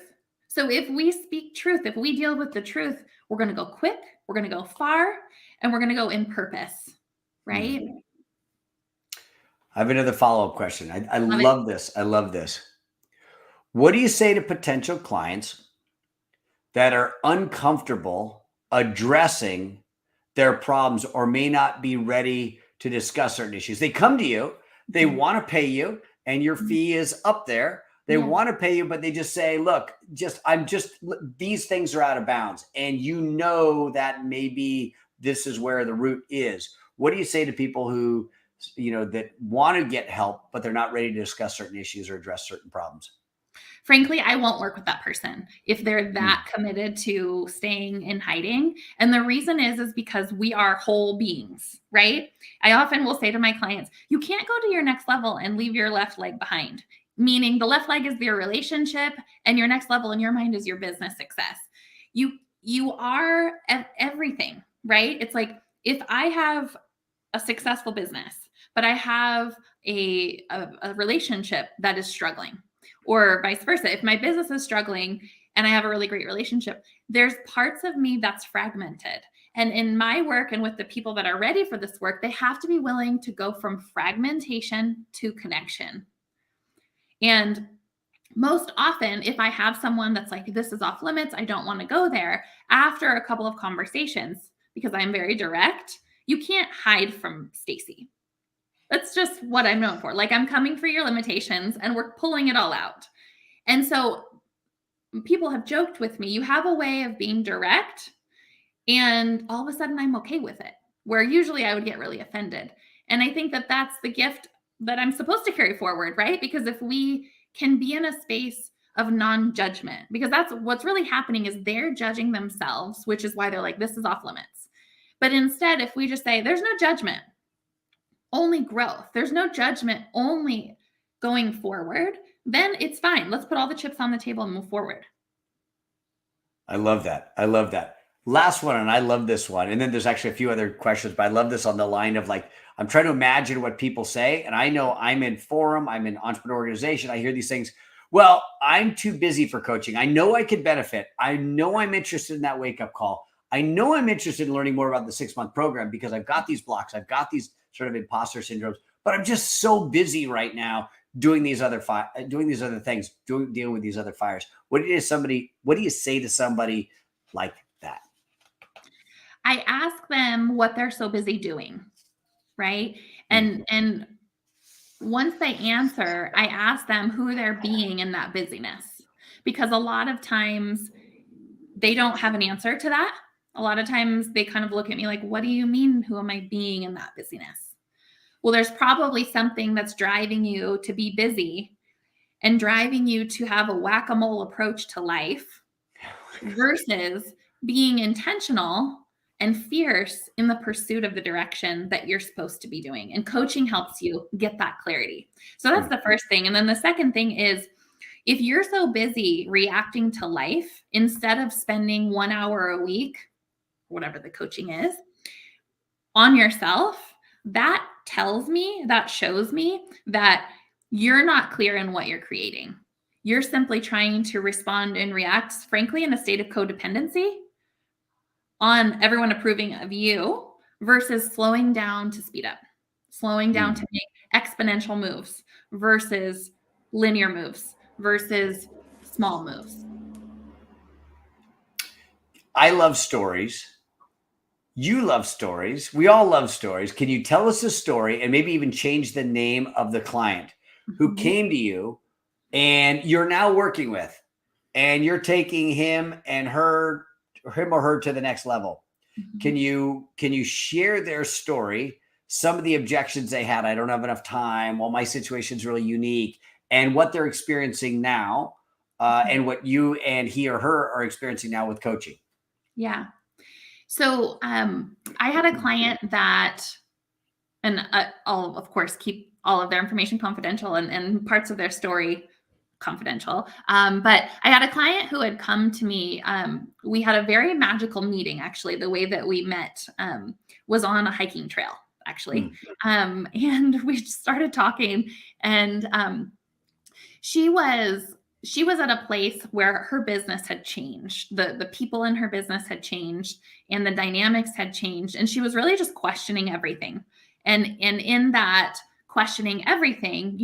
So if we speak truth, if we deal with the truth, we're going to go quick, we're going to go far, and we're going to go in purpose, right? I have another follow-up question. I love this. I love this. What do you say to potential clients that are uncomfortable addressing their problems or may not be ready to discuss certain issues? They come to you, they want to pay you, and your fee is up there. They want to pay you, but they just say, look, these things are out of bounds. And you know that maybe this is where the root is. What do you say to people who, that want to get help, but they're not ready to discuss certain issues or address certain problems? Frankly, I won't work with that person if they're that committed to staying in hiding. And the reason is because we are whole beings, right? I often will say to my clients, you can't go to your next level and leave your left leg behind. Meaning the left leg is your relationship and your next level in your mind is your business success. You are everything, right? It's like if I have a successful business, but I have a relationship that is struggling, or vice versa. If my business is struggling and I have a really great relationship, there's parts of me that's fragmented. And in my work and with the people that are ready for this work, they have to be willing to go from fragmentation to connection. And most often, if I have someone that's like, this is off limits, I don't want to go there, after a couple of conversations, because I'm very direct, you can't hide from Stacy. That's just what I'm known for. Like, I'm coming for your limitations and we're pulling it all out. And so people have joked with me, you have a way of being direct and all of a sudden I'm okay with it, where usually I would get really offended. And I think that that's the gift that I'm supposed to carry forward, right? Because if we can be in a space of non-judgment, because that's what's really happening is they're judging themselves, which is why they're like, this is off limits. But instead, if we just say, there's no judgment, only growth, there's no judgment, only going forward, then it's fine. Let's put all the chips on the table and move forward. I love that. I love that. Last one, and I love this one. And then there's actually a few other questions, but I love this on the line of like, I'm trying to imagine what people say. And I know I'm in forum, I'm in entrepreneur organization. I hear these things. Well, I'm too busy for coaching. I know I could benefit. I know I'm interested in that wake up call. I know I'm interested in learning more about the 6-month program because I've got these blocks. I've got these sort of imposter syndromes, but I'm just so busy right now doing these other things, dealing with these other fires. What do you say to somebody like that? I ask them what they're so busy doing, right? Mm. And once they answer, I ask them who they're being in that busyness. Because a lot of times they don't have an answer to that. A lot of times they kind of look at me like, what do you mean? Who am I being in that busyness? Well, there's probably something that's driving you to be busy and driving you to have a whack-a-mole approach to life versus being intentional and fierce in the pursuit of the direction that you're supposed to be doing. And coaching helps you get that clarity. So that's the first thing. And then the second thing is, if you're so busy reacting to life, instead of spending 1 hour a week, whatever the coaching is, on yourself, that shows me that you're not clear in what you're creating. You're simply trying to respond and react, frankly, in a state of codependency on everyone approving of you versus slowing down to speed up, slowing down to make exponential moves versus linear moves versus small moves. I love stories. You love stories. We all love stories. Can you tell us a story and maybe even change the name of the client who came to you and you're now working with, and you're taking him or her to the next level? Can you share their story, some of the objections they had? I don't have enough time. Well, my situation's really unique, and what they're experiencing now, and what you and he or her are experiencing now with coaching. Yeah. So I had a client that, and I'll of course keep all of their information confidential and parts of their story confidential. But I had a client who had come to me. We had a very magical meeting, actually. The way that we met was on a hiking trail, actually. And we started talking, and she was at a place where her business had changed. The people in her business had changed and the dynamics had changed. And she was really just questioning everything. And in that questioning everything,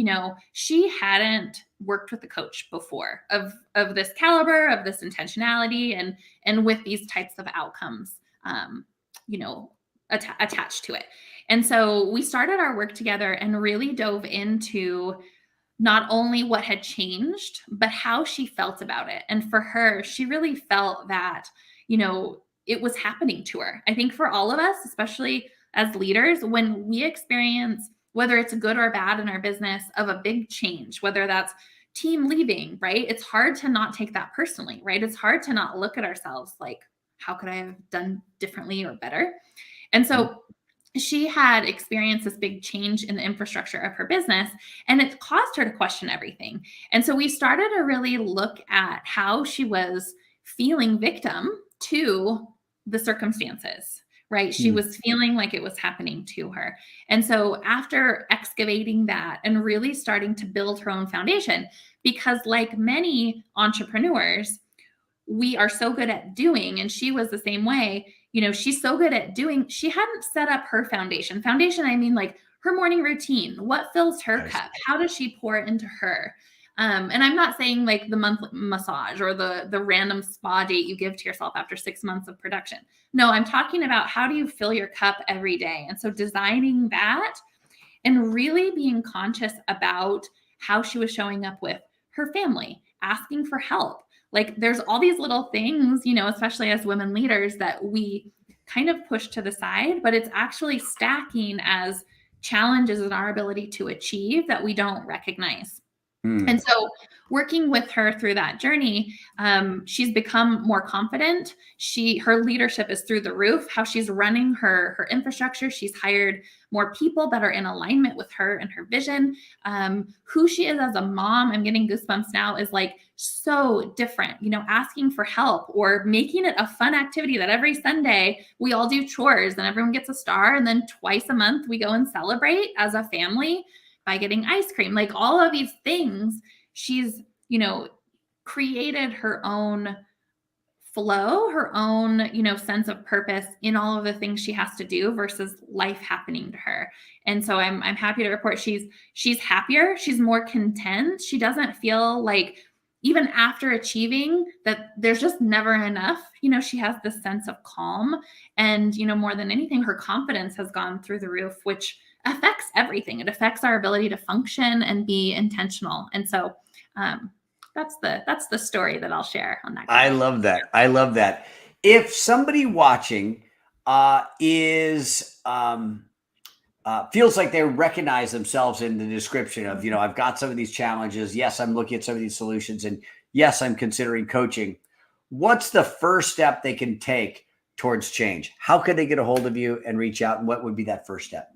she hadn't worked with a coach before of this caliber, of this intentionality, and with these types of outcomes, attached to it. And so we started our work together and really dove into not only what had changed, but how she felt about it. And for her, she really felt that, it was happening to her. I think for all of us, especially as leaders, when we experience, whether it's good or bad in our business, of a big change, whether that's team leaving, right? It's hard to not take that personally, right? It's hard to not look at ourselves like, how could I have done differently or better? And so she had experienced this big change in the infrastructure of her business, and it caused her to question everything. And so we started to really look at how she was feeling victim to the circumstances, right? She was feeling like it was happening to her. And so after excavating that and really starting to build her own foundation, because like many entrepreneurs, we are so good at doing, and she was the same way. She's so good at doing, she hadn't set up her foundation. Foundation, I mean, like her morning routine. What fills her cup? How does she pour into her? And I'm not saying like the monthly massage or the random spa date you give to yourself after 6 months of production. No, I'm talking about how do you fill your cup every day? And so designing that and really being conscious about how she was showing up with her family, asking for help. Like there's all these little things, especially as women leaders, that we kind of push to the side, but it's actually stacking as challenges in our ability to achieve that we don't recognize. Mm. And so working with her through that journey, she's become more confident. Her leadership is through the roof. How she's running her infrastructure. She's hired more people that are in alignment with her and her vision. Who she is as a mom, I'm getting goosebumps now, is like so different. Asking for help or making it a fun activity that every Sunday we all do chores and everyone gets a star, and then twice a month we go and celebrate as a family by getting ice cream. Like all of these things, she's, created her own flow, her own, sense of purpose in all of the things she has to do versus life happening to her. And so I'm happy to report she's happier, she's more content. She doesn't feel like even after achieving that there's just never enough. She has this sense of calm, and more than anything, her confidence has gone through the roof, which affects everything. It affects our ability to function and be intentional. And so that's the story that I'll share on that. I love that. I love that. If somebody watching is feels like they recognize themselves in the description of, I've got some of these challenges. Yes, I'm looking at some of these solutions, and yes, I'm considering coaching. What's the first step they can take towards change? How could they get a hold of you and reach out? And what would be that first step?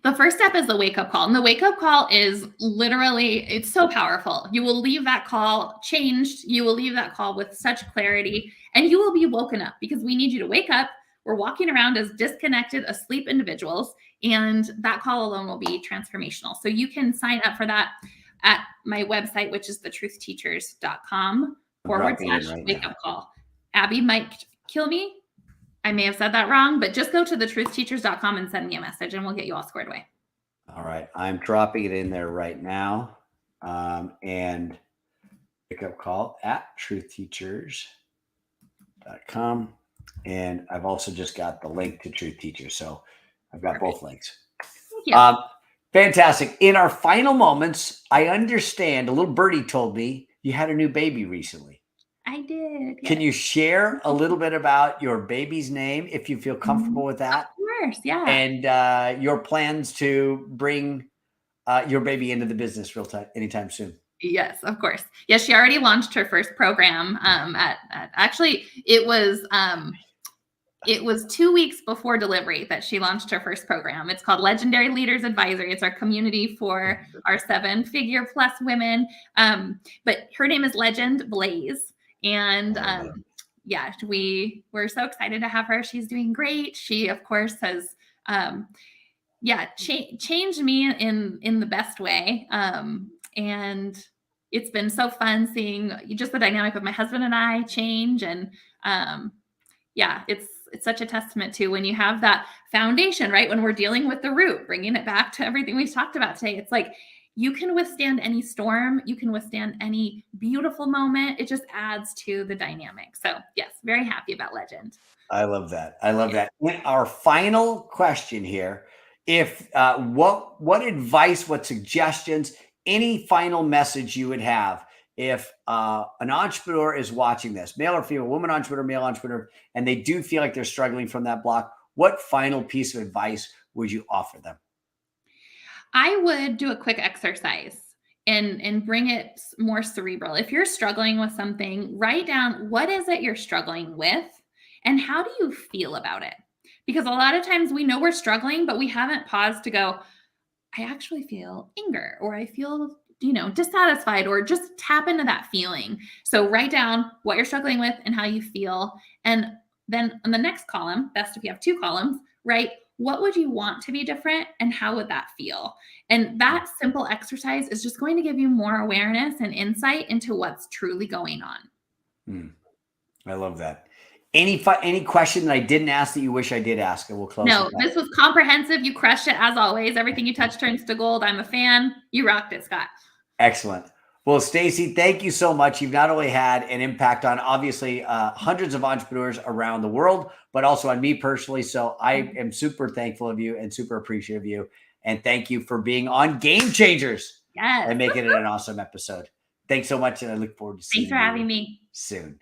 The first step is the wake-up call. And the wake-up call is literally, it's so powerful. You will leave that call changed. You will leave that call with such clarity, and you will be woken up, because we need you to wake up. We're walking around as disconnected, asleep individuals, and that call alone will be transformational. So you can sign up for that at my website, which is thetruthteachers.com/wake-up call. Abby might kill me. I may have said that wrong, but just go to thetruthteachers.com and send me a message, and we'll get you all squared away. All right. I'm dropping it in there right now. And pick up call at truthteachers.com. And I've also just got the link to Truth Teachers. So I've got both links. Thank you. Fantastic. In our final moments, I understand a little birdie told me you had a new baby recently. I did. Can you share a little bit about your baby's name, if you feel comfortable with that? Of course, yeah. And your plans to bring your baby into the business anytime soon? Yes, of course. Yes, she already launched her first program. Actually, it was 2 weeks before delivery that she launched her first program. It's called Legendary Leaders Advisory. It's our community for our 7-figure plus women. But her name is Legend Blaze. And we're so excited to have her. She's doing great. She, of course, has changed me in the best way. And it's been so fun seeing just the dynamic of my husband and I change. And it's such a testament to when you have that foundation, right? When we're dealing with the root, bringing it back to everything we've talked about today. It's like, you can withstand any storm. You can withstand any beautiful moment. It just adds to the dynamic. So yes, very happy about Legend. I love that. I love that. Our final question here, if what advice, what suggestions, any final message you would have if an entrepreneur is watching this, male or female, woman entrepreneur, male entrepreneur, and they do feel like they're struggling from that block, what final piece of advice would you offer them? I would do a quick exercise and bring it more cerebral. If you're struggling with something, write down, what is it you're struggling with and how do you feel about it? Because a lot of times we know we're struggling, but we haven't paused to go, I actually feel anger, or I feel, dissatisfied, or just tap into that feeling. So write down what you're struggling with and how you feel. And then on the next column, best if you have 2 columns, write, what would you want to be different and how would that feel? And that simple exercise is just going to give you more awareness and insight into what's truly going on. I love that. Any question that I didn't ask that you wish I did ask, and we'll close. No, this was comprehensive. You crushed it as always. Everything you touch turns to gold. I'm a fan. You rocked it, Scott. Excellent. Well, Stacy, thank you so much. You've not only had an impact on obviously hundreds of entrepreneurs around the world, but also on me personally. So I am super thankful of you and super appreciative of you. And thank you for being on Game Changers and making it an awesome episode. Thanks so much. And I look forward to seeing you Thanks for having me soon.